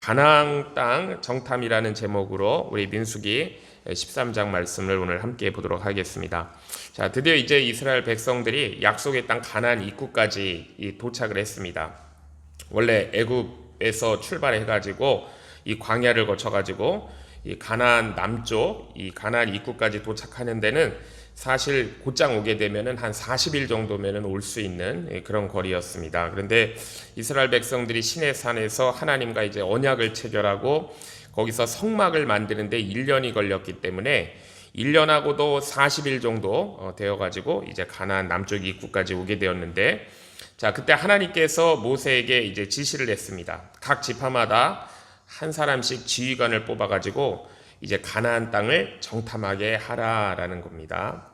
가나안 땅 정탐이라는 제목으로 우리 민수기 13장 말씀을 오늘 함께 보도록 하겠습니다. 자, 드디어 이제 이스라엘 백성들이 약속의 땅 가나안 입구까지 도착을 했습니다. 원래 애굽에서 출발해가지고 이 광야를 거쳐가지고 이 가나안 남쪽 이 가나안 입구까지 도착하는 데는 사실 곧장 오게 되면은 한 40일 정도면은 올 수 있는 그런 거리였습니다. 그런데 이스라엘 백성들이 시내산에서 하나님과 이제 언약을 체결하고 거기서 성막을 만드는데 1년이 걸렸기 때문에 1년하고도 40일 정도 되어가지고 이제 가나안 남쪽 입구까지 오게 되었는데, 자, 그때 하나님께서 모세에게 이제 지시를 했습니다. 각 지파마다 한 사람씩 지휘관을 뽑아가지고 이제 가나안 땅을 정탐하게 하라라는 겁니다.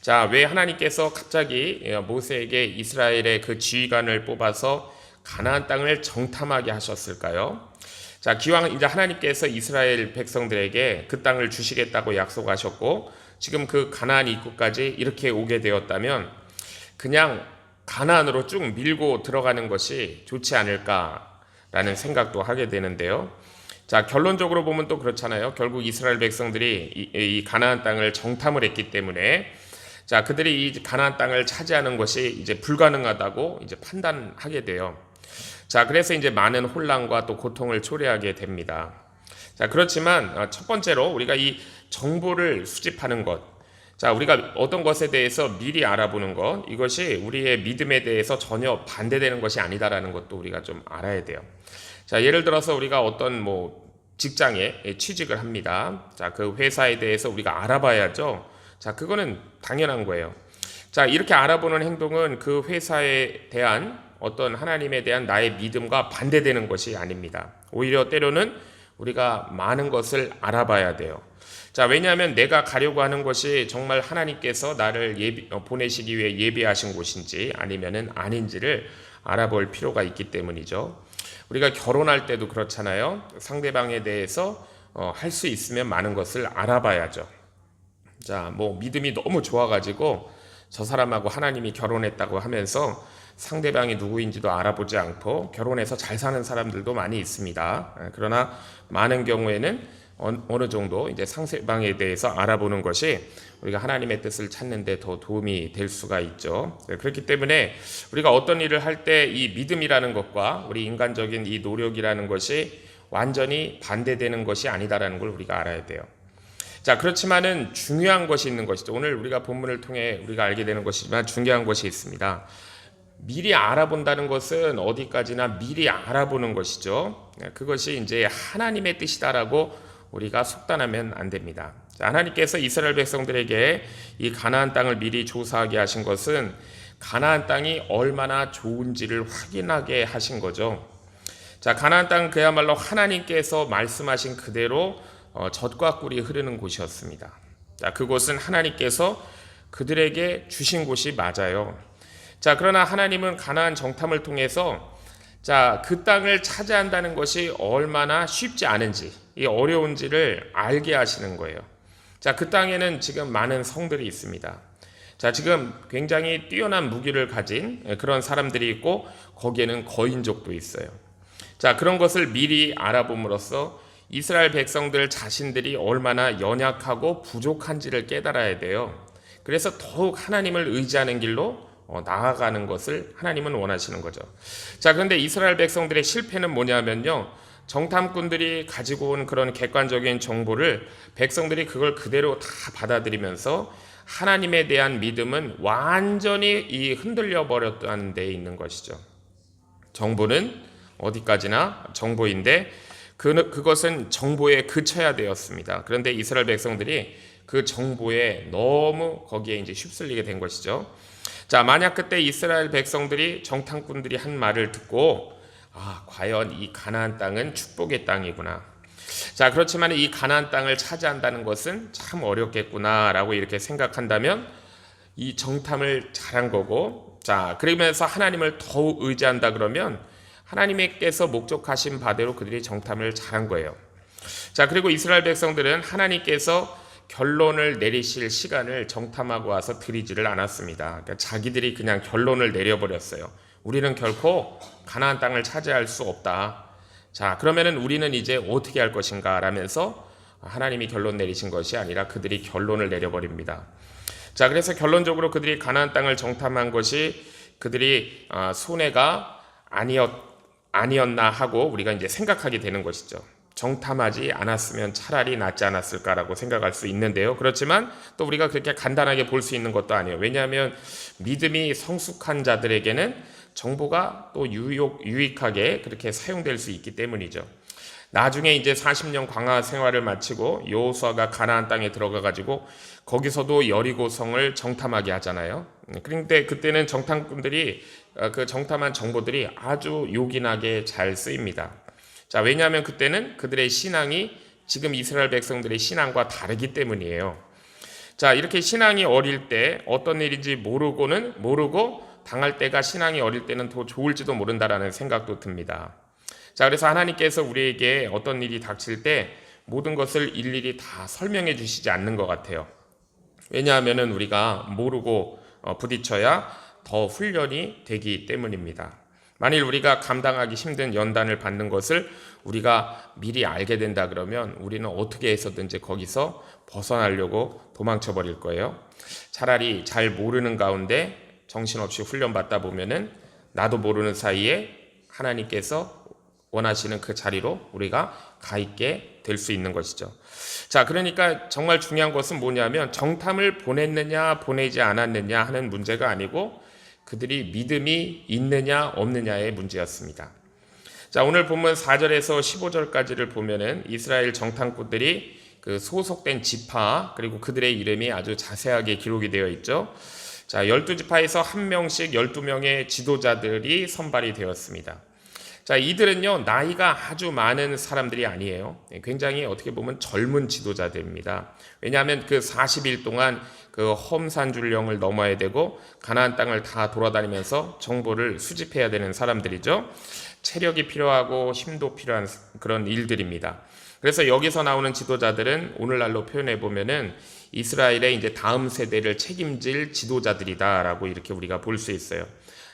자, 왜 하나님께서 갑자기 모세에게 이스라엘의 그 지휘관을 뽑아서 가나안 땅을 정탐하게 하셨을까요? 자, 기왕 이제 하나님께서 이스라엘 백성들에게 그 땅을 주시겠다고 약속하셨고 지금 그 가나안 입구까지 이렇게 오게 되었다면 그냥 가나안으로 쭉 밀고 들어가는 것이 좋지 않을까라는 생각도 하게 되는데요. 자, 결론적으로 보면 또 그렇잖아요. 결국 이스라엘 백성들이 이 가나안 땅을 정탐을 했기 때문에, 자, 그들이 이 가나안 땅을 차지하는 것이 이제 불가능하다고 이제 판단하게 돼요. 자, 그래서 이제 많은 혼란과 또 고통을 초래하게 됩니다. 자, 그렇지만 첫 번째로 우리가 이 정보를 수집하는 것, 자, 우리가 어떤 것에 대해서 미리 알아보는 것, 이것이 우리의 믿음에 대해서 전혀 반대되는 것이 아니다라는 것도 우리가 좀 알아야 돼요. 자, 예를 들어서 우리가 어떤 직장에 취직을 합니다. 자, 그 회사에 대해서 우리가 알아봐야죠. 자, 그거는 당연한 거예요. 자, 이렇게 알아보는 행동은 그 회사에 대한 어떤 하나님에 대한 나의 믿음과 반대되는 것이 아닙니다. 오히려 때로는 우리가 많은 것을 알아봐야 돼요. 자, 왜냐하면 내가 가려고 하는 것이 정말 하나님께서 나를 보내시기 위해 예비하신 곳인지 아니면은 아닌지를 알아볼 필요가 있기 때문이죠. 우리가 결혼할 때도 그렇잖아요. 상대방에 대해서 할 수 있으면 많은 것을 알아봐야죠. 자, 믿음이 너무 좋아가지고 저 사람하고 하나님이 결혼했다고 하면서 상대방이 누구인지도 알아보지 않고 결혼해서 잘 사는 사람들도 많이 있습니다. 그러나 많은 경우에는 어느 정도 이제 상대방에 대해서 알아보는 것이 우리가 하나님의 뜻을 찾는 데 더 도움이 될 수가 있죠. 그렇기 때문에 우리가 어떤 일을 할 때 이 믿음이라는 것과 우리 인간적인 이 노력이라는 것이 완전히 반대되는 것이 아니다라는 걸 우리가 알아야 돼요. 자, 그렇지만은 중요한 것이 있는 것이죠. 오늘 우리가 본문을 통해 우리가 알게 되는 것이지만 중요한 것이 있습니다. 미리 알아본다는 것은 어디까지나 미리 알아보는 것이죠. 그것이 이제 하나님의 뜻이다라고 우리가 속단하면 안 됩니다. 하나님께서 이스라엘 백성들에게 이 가나안 땅을 미리 조사하게 하신 것은 가나안 땅이 얼마나 좋은지를 확인하게 하신 거죠. 자, 가나안 땅은 그야말로 하나님께서 말씀하신 그대로 젖과 꿀이 흐르는 곳이었습니다. 자, 그곳은 하나님께서 그들에게 주신 곳이 맞아요. 자, 그러나 하나님은 가나안 정탐을 통해서 자, 그 땅을 차지한다는 것이 얼마나 쉽지 않은지, 이 어려운지를 알게 하시는 거예요. 자, 그 땅에는 지금 많은 성들이 있습니다. 자, 지금 굉장히 뛰어난 무기를 가진 그런 사람들이 있고 거기에는 거인족도 있어요. 자, 그런 것을 미리 알아봄으로써 이스라엘 백성들 자신들이 얼마나 연약하고 부족한지를 깨달아야 돼요. 그래서 더욱 하나님을 의지하는 길로 나아가는 것을 하나님은 원하시는 거죠. 자, 그런데 이스라엘 백성들의 실패는 뭐냐면요, 정탐꾼들이 가지고 온 그런 객관적인 정보를 백성들이 그걸 그대로 다 받아들이면서 하나님에 대한 믿음은 완전히 흔들려 버렸다는 데 있는 것이죠. 정보는 어디까지나 정보인데 그것은 정보에 그쳐야 되었습니다. 그런데 이스라엘 백성들이 그 정보에 너무 거기에 이제 휩쓸리게 된 것이죠. 자, 만약 그때 이스라엘 백성들이 정탐꾼들이 한 말을 듣고 과연 이 가나안 땅은 축복의 땅이구나. 자, 그렇지만 이 가나안 땅을 차지한다는 것은 참 어렵겠구나라고 이렇게 생각한다면 이 정탐을 잘한 거고, 자, 그러면서 하나님을 더욱 의지한다 그러면 하나님께서 목적하신 바대로 그들이 정탐을 잘한 거예요. 자, 그리고 이스라엘 백성들은 하나님께서 결론을 내리실 시간을 정탐하고 와서 드리지를 않았습니다. 그러니까 자기들이 그냥 결론을 내려버렸어요. 우리는 결코 가나안 땅을 차지할 수 없다. 자, 그러면은 우리는 이제 어떻게 할 것인가 라면서 하나님이 결론 내리신 것이 아니라 그들이 결론을 내려버립니다. 자, 그래서 결론적으로 그들이 가나안 땅을 정탐한 것이 그들이 손해가 아니었나 하고 우리가 이제 생각하게 되는 것이죠. 정탐하지 않았으면 차라리 낫지 않았을까라고 생각할 수 있는데요. 그렇지만 또 우리가 그렇게 간단하게 볼 수 있는 것도 아니에요. 왜냐하면 믿음이 성숙한 자들에게는 정보가 또 유익하게 그렇게 사용될 수 있기 때문이죠. 나중에 이제 40년 광야 생활을 마치고 여호수아가 가나안 땅에 들어가 가지고 거기서도 여리고성을 정탐하게 하잖아요. 그런데 그때는 정탐꾼들이 그 정탐한 정보들이 아주 요긴하게 잘 쓰입니다. 자, 왜냐하면 그때는 그들의 신앙이 지금 이스라엘 백성들의 신앙과 다르기 때문이에요. 자, 이렇게 신앙이 어릴 때 어떤 일인지 모르고 당할 때가 신앙이 어릴 때는 더 좋을지도 모른다라는 생각도 듭니다. 자, 그래서 하나님께서 우리에게 어떤 일이 닥칠 때 모든 것을 일일이 다 설명해 주시지 않는 것 같아요. 왜냐하면 우리가 모르고 부딪혀야 더 훈련이 되기 때문입니다. 만일 우리가 감당하기 힘든 연단을 받는 것을 우리가 미리 알게 된다 그러면 우리는 어떻게 해서든지 거기서 벗어나려고 도망쳐 버릴 거예요. 차라리 잘 모르는 가운데 정신없이 훈련받다 보면은 나도 모르는 사이에 하나님께서 원하시는 그 자리로 우리가 가 있게 될 수 있는 것이죠. 자, 그러니까 정말 중요한 것은 뭐냐면 정탐을 보냈느냐 보내지 않았느냐 하는 문제가 아니고 그들이 믿음이 있느냐 없느냐의 문제였습니다. 자, 오늘 본문 4절에서 15절까지를 보면은 이스라엘 정탐꾼들이 그 소속된 지파 그리고 그들의 이름이 아주 자세하게 기록이 되어 있죠. 자, 12지파에서 한 명씩 12명의 지도자들이 선발이 되었습니다. 자, 이들은요, 나이가 아주 많은 사람들이 아니에요. 굉장히 어떻게 보면 젊은 지도자들입니다. 왜냐하면 그 40일 동안 그 험산줄령을 넘어야 되고 가나안 땅을 다 돌아다니면서 정보를 수집해야 되는 사람들이죠. 체력이 필요하고 힘도 필요한 그런 일들입니다. 그래서 여기서 나오는 지도자들은 오늘날로 표현해 보면은 이스라엘의 이제 다음 세대를 책임질 지도자들이다라고 이렇게 우리가 볼 수 있어요.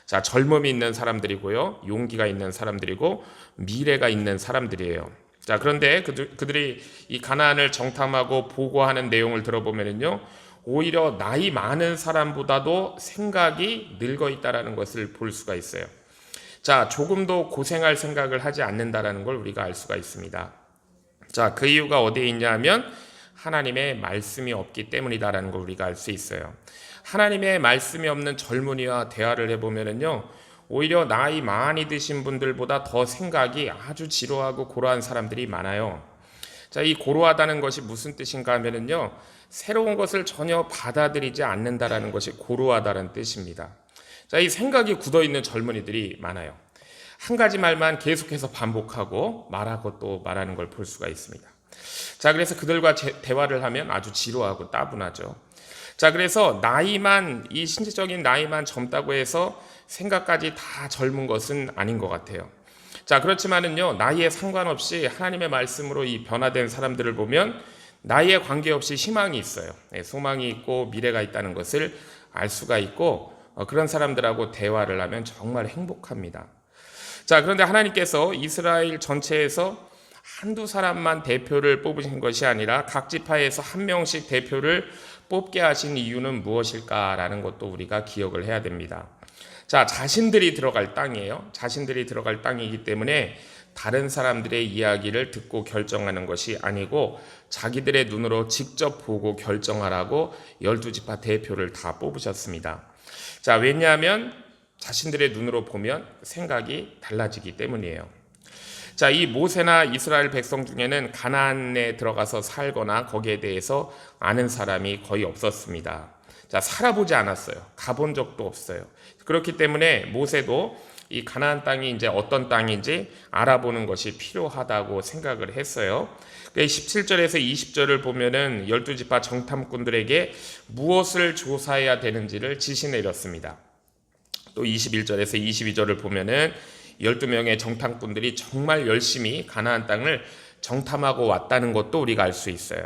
자, 젊음이 있는 사람들이고요, 용기가 있는 사람들이고 미래가 있는 사람들이에요. 자, 그런데 그들이 이 가나안을 정탐하고 보고하는 내용을 들어보면은요, 오히려 나이 많은 사람보다도 생각이 늙어 있다라는 것을 볼 수가 있어요. 자, 조금도 고생할 생각을 하지 않는다라는 걸 우리가 알 수가 있습니다. 자, 그 이유가 어디에 있냐 하면 하나님의 말씀이 없기 때문이다라는 걸 우리가 알 수 있어요. 하나님의 말씀이 없는 젊은이와 대화를 해보면은요, 오히려 나이 많이 드신 분들보다 더 생각이 아주 지루하고 고루한 사람들이 많아요. 자, 이 고루하다는 것이 무슨 뜻인가 하면은요, 새로운 것을 전혀 받아들이지 않는다라는 것이 고루하다는 뜻입니다. 자, 이 생각이 굳어있는 젊은이들이 많아요. 한 가지 말만 계속해서 반복하고 말하고 또 말하는 걸 볼 수가 있습니다. 자, 그래서 그들과 대화를 하면 아주 지루하고 따분하죠. 자, 그래서 이 신체적인 나이만 젊다고 해서 생각까지 다 젊은 것은 아닌 것 같아요. 자, 그렇지만은요, 나이에 상관없이 하나님의 말씀으로 이 변화된 사람들을 보면 나이에 관계없이 희망이 있어요. 소망이 있고 미래가 있다는 것을 알 수가 있고 그런 사람들하고 대화를 하면 정말 행복합니다. 자, 그런데 하나님께서 이스라엘 전체에서 한두 사람만 대표를 뽑으신 것이 아니라 각 지파에서 한 명씩 대표를 뽑게 하신 이유는 무엇일까라는 것도 우리가 기억을 해야 됩니다. 자, 자신들이 들어갈 땅이에요. 자신들이 들어갈 땅이기 때문에 다른 사람들의 이야기를 듣고 결정하는 것이 아니고 자기들의 눈으로 직접 보고 결정하라고 12지파 대표를 다 뽑으셨습니다. 자, 왜냐하면 자신들의 눈으로 보면 생각이 달라지기 때문이에요. 자, 이 모세나 이스라엘 백성 중에는 가나안에 들어가서 살거나 거기에 대해서 아는 사람이 거의 없었습니다. 자, 살아보지 않았어요. 가본 적도 없어요. 그렇기 때문에 모세도 이 가나안 땅이 이제 어떤 땅인지 알아보는 것이 필요하다고 생각을 했어요. 17절에서 20절을 보면은 12지파 정탐꾼들에게 무엇을 조사해야 되는지를 지시 내렸습니다. 또 21절에서 22절을 보면은 12명의 정탐꾼들이 정말 열심히 가나안 땅을 정탐하고 왔다는 것도 우리가 알 수 있어요.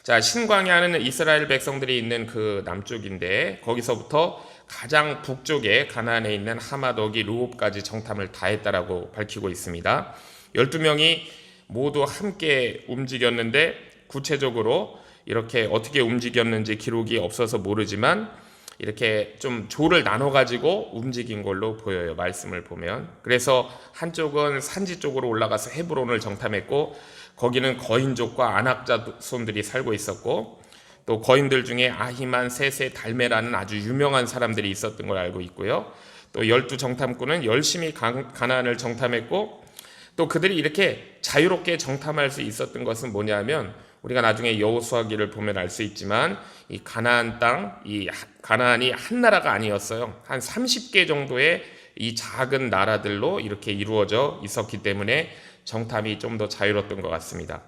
자, 신광야는 이스라엘 백성들이 있는 그 남쪽인데 거기서부터 가장 북쪽에 가나안에 있는 하마더기 르홉까지 정탐을 다 했다라고 밝히고 있습니다. 12명이 모두 함께 움직였는데 구체적으로 이렇게 어떻게 움직였는지 기록이 없어서 모르지만 이렇게 좀 조를 나눠 가지고 움직인 걸로 보여요. 말씀을 보면. 그래서 한쪽은 산지 쪽으로 올라가서 헤브론을 정탐했고 거기는 거인족과 아낙 자손들이 살고 있었고 또 거인들 중에 아히만, 세세, 달메라는 아주 유명한 사람들이 있었던 걸 알고 있고요. 또 12 정탐꾼은 열심히 가나안을 정탐했고 또 그들이 이렇게 자유롭게 정탐할 수 있었던 것은 뭐냐면 우리가 나중에 여호수아기를 보면 알 수 있지만 이 가나안 땅, 이 가나안이 한 나라가 아니었어요. 한 30개 정도의 이 작은 나라들로 이렇게 이루어져 있었기 때문에 정탐이 좀 더 자유로웠던 것 같습니다.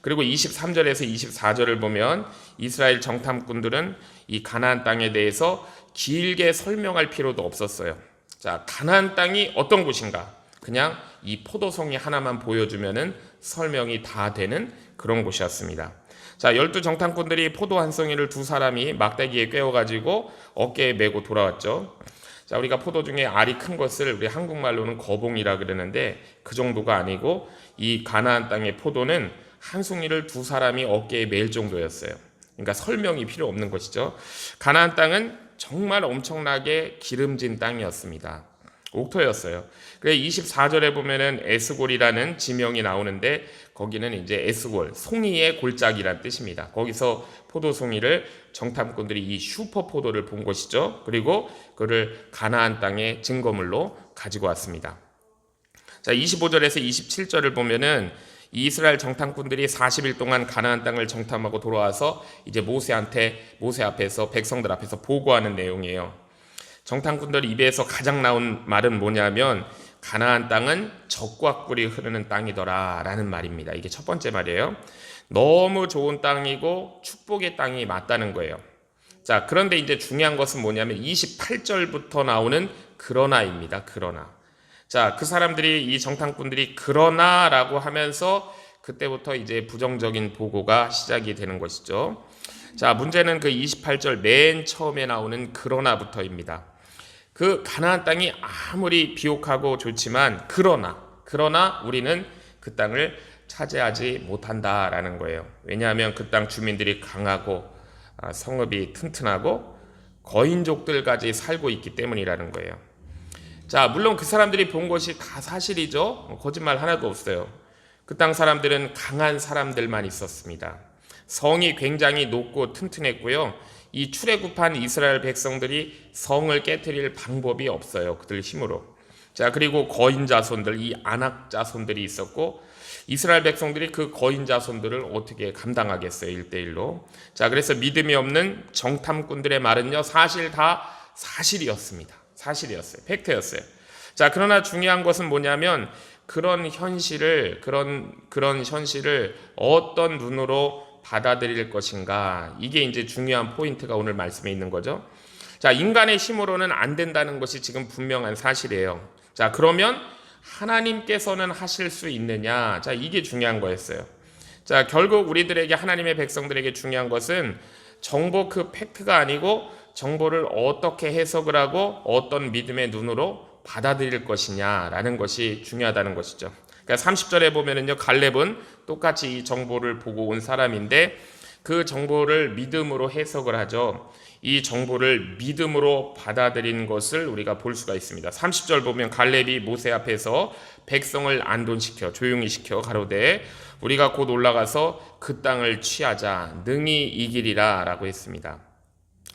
그리고 23절에서 24절을 보면 이스라엘 정탐꾼들은 이 가나안 땅에 대해서 길게 설명할 필요도 없었어요. 자, 가나안 땅이 어떤 곳인가? 그냥 이 포도송이 하나만 보여주면은 설명이 다 되는 그런 곳이었습니다. 자, 12 정탐꾼들이 포도 한 송이를 두 사람이 막대기에 꿰어가지고 어깨에 메고 돌아왔죠. 자, 우리가 포도 중에 알이 큰 것을 우리 한국말로는 거봉이라 그러는데 그 정도가 아니고 이 가나안 땅의 포도는 한 송이를 두 사람이 어깨에 맬 정도였어요. 그러니까 설명이 필요 없는 것이죠. 가나안 땅은 정말 엄청나게 기름진 땅이었습니다. 옥토였어요. 그래 24절에 보면은 에스골이라는 지명이 나오는데 거기는 이제 에스골, 송이의 골짜기란 뜻입니다. 거기서 포도 송이를 정탐꾼들이 이 슈퍼 포도를 본 것이죠. 그리고 그를 가나안 땅의 증거물로 가지고 왔습니다. 자, 25절에서 27절을 보면은 이스라엘 정탐꾼들이 40일 동안 가나안 땅을 정탐하고 돌아와서 이제 모세 앞에서 백성들 앞에서 보고하는 내용이에요. 정탐꾼들 입에서 가장 나온 말은 뭐냐면 가나안 땅은 젖과 꿀이 흐르는 땅이더라 라는 말입니다. 이게 첫 번째 말이에요. 너무 좋은 땅이고 축복의 땅이 맞다는 거예요. 자, 그런데 이제 중요한 것은 뭐냐면 28절부터 나오는 그러나입니다. 그러나. 자, 그 사람들이 이 정탐꾼들이 그러나라고 하면서 그때부터 이제 부정적인 보고가 시작이 되는 것이죠. 자, 문제는 그 28절 맨 처음에 나오는 그러나부터입니다. 그 가나안 땅이 아무리 비옥하고 좋지만 그러나 우리는 그 땅을 차지하지 못한다라는 거예요. 왜냐하면 그 땅 주민들이 강하고 성읍이 튼튼하고 거인족들까지 살고 있기 때문이라는 거예요. 자, 물론 그 사람들이 본 것이 다 사실이죠. 거짓말 하나도 없어요. 그 땅 사람들은 강한 사람들만 있었습니다. 성이 굉장히 높고 튼튼했고요. 이 출애굽한 이스라엘 백성들이 성을 깨트릴 방법이 없어요. 그들 힘으로. 자, 그리고 거인 자손들, 이 아낙 자손들이 있었고 이스라엘 백성들이 그 거인 자손들을 어떻게 감당하겠어요? 1대1로. 자, 그래서 믿음이 없는 정탐꾼들의 말은요. 사실 다 사실이었습니다. 사실이었어요. 팩트였어요. 자, 그러나 중요한 것은 뭐냐면 그런 현실을 어떤 눈으로 받아들일 것인가. 이게 이제 중요한 포인트가 오늘 말씀에 있는 거죠. 자, 인간의 힘으로는 안 된다는 것이 지금 분명한 사실이에요. 자, 그러면 하나님께서는 하실 수 있느냐? 자, 이게 중요한 거였어요. 자, 결국 우리들에게 하나님의 백성들에게 중요한 것은 정보 그 팩트가 아니고 정보를 어떻게 해석을 하고 어떤 믿음의 눈으로 받아들일 것이냐라는 것이 중요하다는 것이죠. 그러니까 30절에 보면은요, 갈렙은 똑같이 이 정보를 보고 온 사람인데 그 정보를 믿음으로 해석을 하죠. 이 정보를 믿음으로 받아들인 것을 우리가 볼 수가 있습니다. 30절 보면 갈렙이 모세 앞에서 백성을 안돈시켜 조용히 시켜 가로되 우리가 곧 올라가서 그 땅을 취하자 능히 이기리라 라고 했습니다.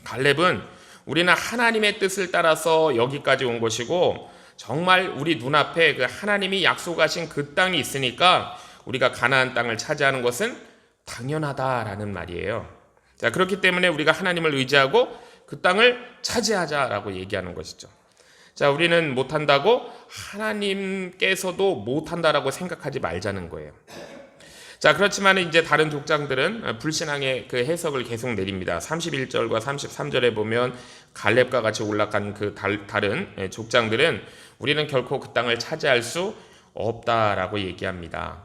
갈렙은 우리는 하나님의 뜻을 따라서 여기까지 온 것이고 정말 우리 눈앞에 그 하나님이 약속하신 그 땅이 있으니까 우리가 가나안 땅을 차지하는 것은 당연하다라는 말이에요. 자, 그렇기 때문에 우리가 하나님을 의지하고 그 땅을 차지하자라고 얘기하는 것이죠. 자, 우리는 못한다고 하나님께서도 못한다라고 생각하지 말자는 거예요. 자, 그렇지만 이제 다른 족장들은 불신앙의 그 해석을 계속 내립니다. 31절과 33절에 보면 갈렙과 같이 올라간 그 다른 족장들은 우리는 결코 그 땅을 차지할 수 없다라고 얘기합니다.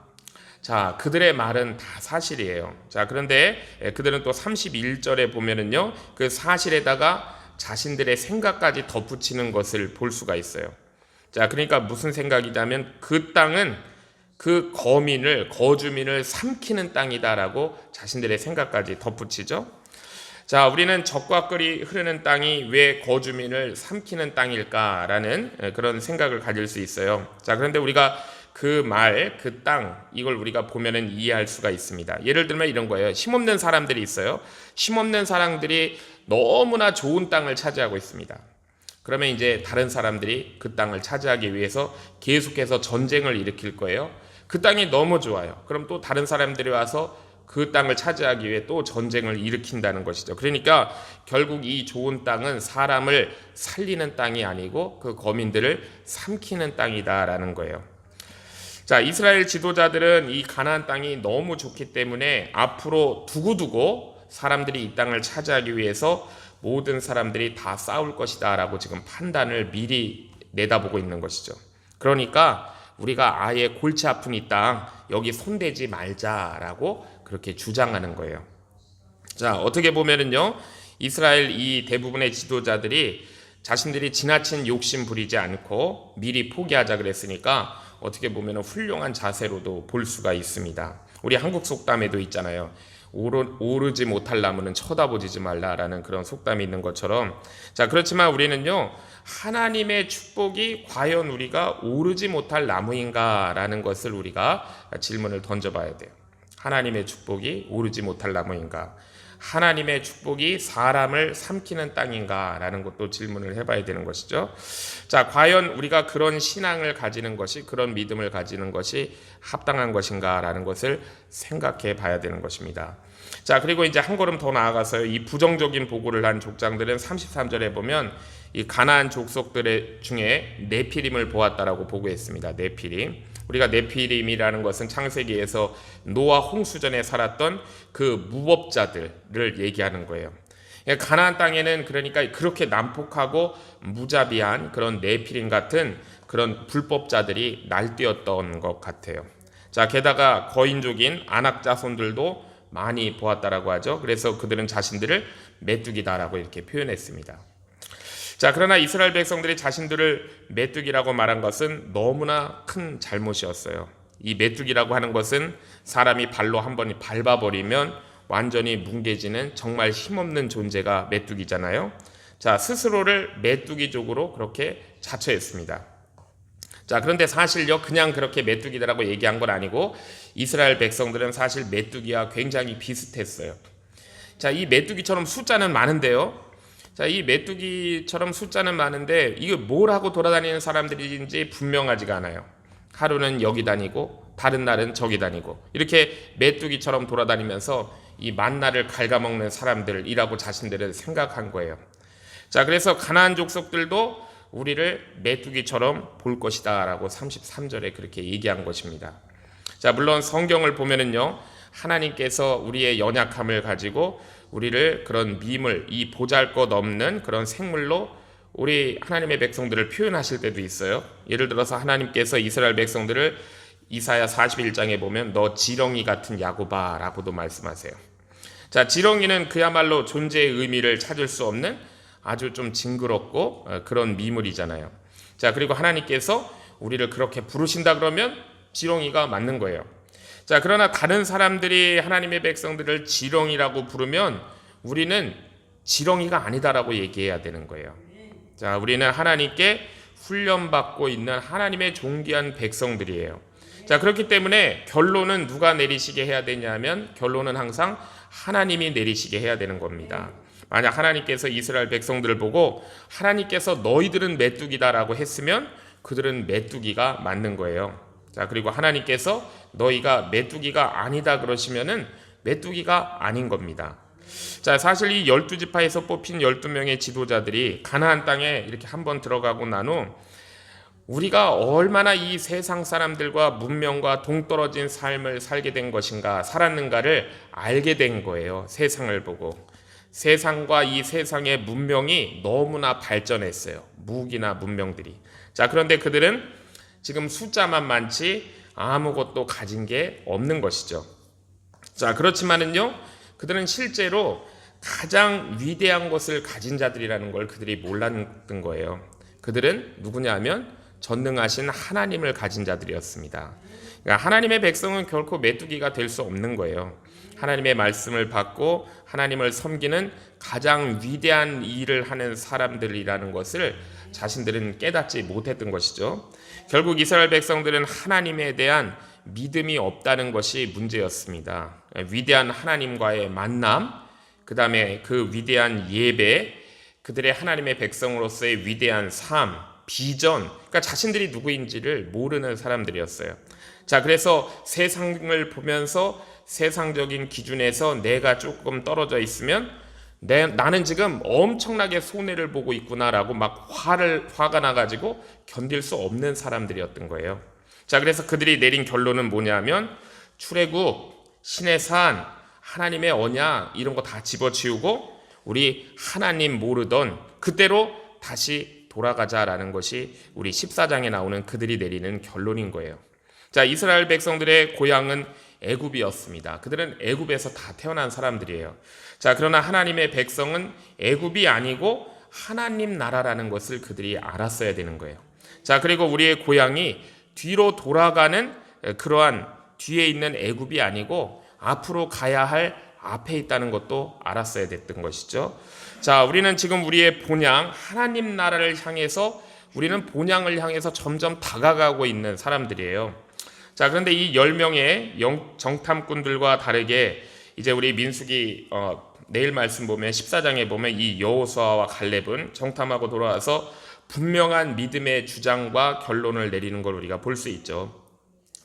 자, 그들의 말은 다 사실이에요. 자, 그런데 그들은 또 31절에 보면은요, 그 사실에다가 자신들의 생각까지 덧붙이는 것을 볼 수가 있어요. 자, 그러니까 무슨 생각이냐면 그 땅은 그 거주민을 삼키는 땅이다라고 자신들의 생각까지 덧붙이죠. 자, 우리는 적과 꿀이 흐르는 땅이 왜 거주민을 삼키는 땅일까라는 그런 생각을 가질 수 있어요. 자, 그런데 우리가 그 땅, 이걸 우리가 보면은 이해할 수가 있습니다. 예를 들면 이런 거예요. 힘없는 사람들이 있어요. 힘없는 사람들이 너무나 좋은 땅을 차지하고 있습니다. 그러면 이제 다른 사람들이 그 땅을 차지하기 위해서 계속해서 전쟁을 일으킬 거예요. 그 땅이 너무 좋아요. 그럼 또 다른 사람들이 와서 그 땅을 차지하기 위해 또 전쟁을 일으킨다는 것이죠. 그러니까 결국 이 좋은 땅은 사람을 살리는 땅이 아니고 그 거민들을 삼키는 땅이다라는 거예요. 자, 이스라엘 지도자들은 이 가나안 땅이 너무 좋기 때문에 앞으로 두고두고 사람들이 이 땅을 차지하기 위해서 모든 사람들이 다 싸울 것이다 라고 지금 판단을 미리 내다보고 있는 것이죠. 그러니까 우리가 아예 골치 아픈 이 땅 여기 손대지 말자라고 그렇게 주장하는 거예요. 자, 어떻게 보면은요, 이스라엘 이 대부분의 지도자들이 자신들이 지나친 욕심 부리지 않고 미리 포기하자 그랬으니까 어떻게 보면 훌륭한 자세로도 볼 수가 있습니다. 우리 한국 속담에도 있잖아요. 오르지 못할 나무는 쳐다보지 말라라는 그런 속담이 있는 것처럼, 자, 그렇지만 우리는요, 하나님의 축복이 과연 우리가 오르지 못할 나무인가라는 것을 우리가 질문을 던져봐야 돼요. 하나님의 축복이 오르지 못할 나무인가? 하나님의 축복이 사람을 삼키는 땅인가라는 것도 질문을 해봐야 되는 것이죠. 자, 과연 우리가 그런 신앙을 가지는 것이, 그런 믿음을 가지는 것이 합당한 것인가라는 것을 생각해 봐야 되는 것입니다. 자, 그리고 이제 한 걸음 더 나아가서요, 이 부정적인 보고를 한 족장들은 33절에 보면 이 가나안 족속들 중에 네피림을 보았다라고 보고했습니다. 네피림. 우리가 네피림이라는 것은 창세기에서 노아 홍수전에 살았던 그 무법자들을 얘기하는 거예요. 가나안 땅에는 그러니까 그렇게 난폭하고 무자비한 그런 네피림 같은 그런 불법자들이 날뛰었던 것 같아요. 자, 게다가 거인족인 아낙 자손들도 많이 보았다라고 하죠. 그래서 그들은 자신들을 메뚜기다라고 이렇게 표현했습니다. 자, 그러나 이스라엘 백성들이 자신들을 메뚜기라고 말한 것은 너무나 큰 잘못이었어요. 이 메뚜기라고 하는 것은 사람이 발로 한 번 밟아버리면 완전히 뭉개지는 정말 힘없는 존재가 메뚜기잖아요. 자, 스스로를 메뚜기족으로 그렇게 자처했습니다. 자, 그런데 사실요, 그냥 그렇게 메뚜기다라고 얘기한 건 아니고 이스라엘 백성들은 사실 메뚜기와 굉장히 비슷했어요. 자, 이 메뚜기처럼 숫자는 많은데요. 자, 이 메뚜기처럼 숫자는 많은데 이게 뭘 하고 돌아다니는 사람들인지 분명하지가 않아요. 하루는 여기 다니고 다른 날은 저기 다니고 이렇게 메뚜기처럼 돌아다니면서 이 만나를 갉아먹는 사람들이라고 자신들은 생각한 거예요. 자, 그래서 가나안 족속들도 우리를 메뚜기처럼 볼 것이다 라고 33절에 그렇게 얘기한 것입니다. 자, 물론 성경을 보면은요, 하나님께서 우리의 연약함을 가지고 우리를 그런 미물, 이 보잘것없는 그런 생물로 우리 하나님의 백성들을 표현하실 때도 있어요. 예를 들어서 하나님께서 이스라엘 백성들을 이사야 41장에 보면 너 지렁이 같은 야곱아 라고도 말씀하세요. 자, 지렁이는 그야말로 존재의 의미를 찾을 수 없는 아주 좀 징그럽고 그런 미물이잖아요. 자, 그리고 하나님께서 우리를 그렇게 부르신다 그러면 지렁이가 맞는 거예요. 자, 그러나 다른 사람들이 하나님의 백성들을 지렁이라고 부르면 우리는 지렁이가 아니다라고 얘기해야 되는 거예요. 자, 우리는 하나님께 훈련받고 있는 하나님의 존귀한 백성들이에요. 자, 그렇기 때문에 결론은 누가 내리시게 해야 되냐면 결론은 항상 하나님이 내리시게 해야 되는 겁니다. 만약 하나님께서 이스라엘 백성들을 보고 하나님께서 너희들은 메뚜기다라고 했으면 그들은 메뚜기가 맞는 거예요. 자, 그리고 하나님께서 너희가 메뚜기가 아니다 그러시면은 메뚜기가 아닌 겁니다. 자, 사실 이 12지파에서 뽑힌 12명의 지도자들이 가나안 땅에 이렇게 한번 들어가고 난 후 우리가 얼마나 이 세상 사람들과 문명과 동떨어진 삶을 살게 된 것인가, 살았는가를 알게 된 거예요. 세상을 보고. 세상과 이 세상의 문명이 너무나 발전했어요. 무기나 문명들이. 자, 그런데 그들은 지금 숫자만 많지 아무것도 가진 게 없는 것이죠. 자, 그렇지만은요, 그들은 실제로 가장 위대한 것을 가진 자들이라는 걸 그들이 몰랐던 거예요. 그들은 누구냐 하면 전능하신 하나님을 가진 자들이었습니다. 그러니까 하나님의 백성은 결코 메뚜기가 될 수 없는 거예요. 하나님의 말씀을 받고 하나님을 섬기는 가장 위대한 일을 하는 사람들이라는 것을 자신들은 깨닫지 못했던 것이죠. 결국 이스라엘 백성들은 하나님에 대한 믿음이 없다는 것이 문제였습니다. 위대한 하나님과의 만남, 그 다음에 그 위대한 예배, 그들의 하나님의 백성으로서의 위대한 삶, 비전, 그러니까 자신들이 누구인지를 모르는 사람들이었어요. 자, 그래서 세상을 보면서 세상적인 기준에서 내가 조금 떨어져 있으면 나는 지금 엄청나게 손해를 보고 있구나라고 막 화가 나가지고 견딜 수 없는 사람들이었던 거예요. 자, 그래서 그들이 내린 결론은 뭐냐면 출애굽, 신의 산, 하나님의 언약 이런 거 다 집어치우고 우리 하나님 모르던 그때로 다시 돌아가자라는 것이 우리 14장에 나오는 그들이 내리는 결론인 거예요. 자, 이스라엘 백성들의 고향은 애굽이었습니다. 그들은 애굽에서 다 태어난 사람들이에요. 자, 그러나 하나님의 백성은 애굽이 아니고 하나님 나라라는 것을 그들이 알았어야 되는 거예요. 자, 그리고 우리의 고향이 뒤로 돌아가는 그러한 뒤에 있는 애굽이 아니고 앞으로 가야 할 앞에 있다는 것도 알았어야 됐던 것이죠. 자, 우리는 지금 우리의 본향 하나님 나라를 향해서 우리는 본향을 향해서 점점 다가가고 있는 사람들이에요. 자, 그런데 이 10명의 정탐꾼들과 다르게 이제 우리 민수기 내일 말씀 보면 14장에 보면 이 여호수아와 갈렙은 정탐하고 돌아와서 분명한 믿음의 주장과 결론을 내리는 걸 우리가 볼 수 있죠.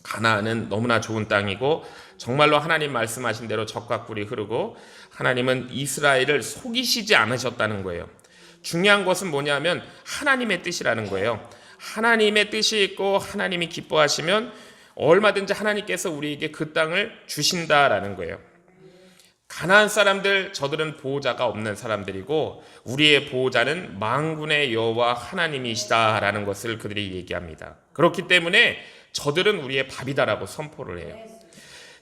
가나안은 너무나 좋은 땅이고 정말로 하나님 말씀하신 대로 적과 꿀이 흐르고 하나님은 이스라엘을 속이시지 않으셨다는 거예요. 중요한 것은 뭐냐면 하나님의 뜻이라는 거예요. 하나님의 뜻이 있고 하나님이 기뻐하시면 얼마든지 하나님께서 우리에게 그 땅을 주신다라는 거예요. 가나안 사람들, 저들은 보호자가 없는 사람들이고 우리의 보호자는 만군의 여호와 하나님이시다라는 것을 그들이 얘기합니다. 그렇기 때문에 저들은 우리의 밥이다라고 선포를 해요.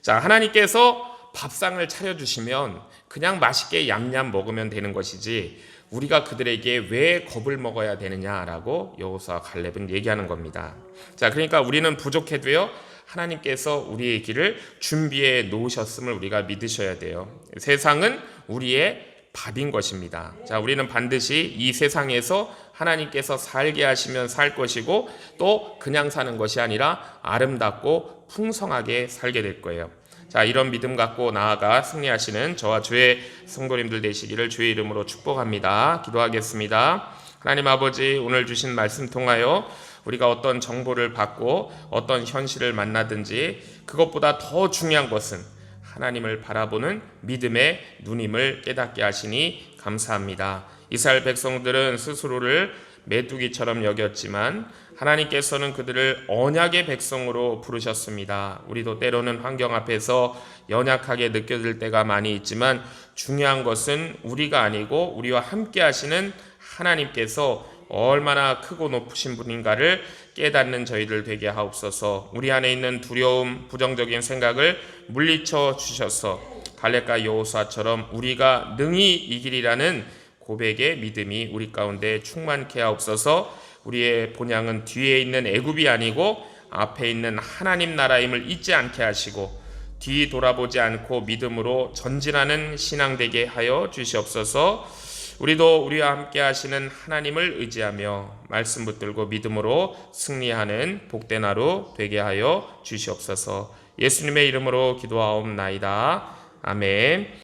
자, 하나님께서 밥상을 차려주시면 그냥 맛있게 얌얌 먹으면 되는 것이지 우리가 그들에게 왜 겁을 먹어야 되느냐라고 여호수아 갈렙은 얘기하는 겁니다. 자, 그러니까 우리는 부족해도요 하나님께서 우리의 길을 준비해 놓으셨음을 우리가 믿으셔야 돼요. 세상은 우리의 밥인 것입니다. 자, 우리는 반드시 이 세상에서 하나님께서 살게 하시면 살 것이고 또 그냥 사는 것이 아니라 아름답고 풍성하게 살게 될 거예요. 자, 이런 믿음 갖고 나아가 승리하시는 저와 주의 성도님들 되시기를 주의 이름으로 축복합니다. 기도하겠습니다. 하나님 아버지, 오늘 주신 말씀 통하여 우리가 어떤 정보를 받고 어떤 현실을 만나든지 그것보다 더 중요한 것은 하나님을 바라보는 믿음의 눈임을 깨닫게 하시니 감사합니다. 이스라엘 백성들은 스스로를 메뚜기처럼 여겼지만 하나님께서는 그들을 언약의 백성으로 부르셨습니다. 우리도 때로는 환경 앞에서 연약하게 느껴질 때가 많이 있지만 중요한 것은 우리가 아니고 우리와 함께 하시는 하나님께서 얼마나 크고 높으신 분인가를 깨닫는 저희들 되게 하옵소서. 우리 안에 있는 두려움, 부정적인 생각을 물리쳐 주셔서 갈렙과 여호수아처럼 우리가 능히 이기리라는 고백의 믿음이 우리 가운데 충만케 하옵소서. 우리의 본향은 뒤에 있는 애굽이 아니고 앞에 있는 하나님 나라임을 잊지 않게 하시고 뒤 돌아보지 않고 믿음으로 전진하는 신앙 되게 하여 주시옵소서. 우리도 우리와 함께 하시는 하나님을 의지하며 말씀 붙들고 믿음으로 승리하는 복된 하루 되게 하여 주시옵소서. 예수님의 이름으로 기도하옵나이다. 아멘.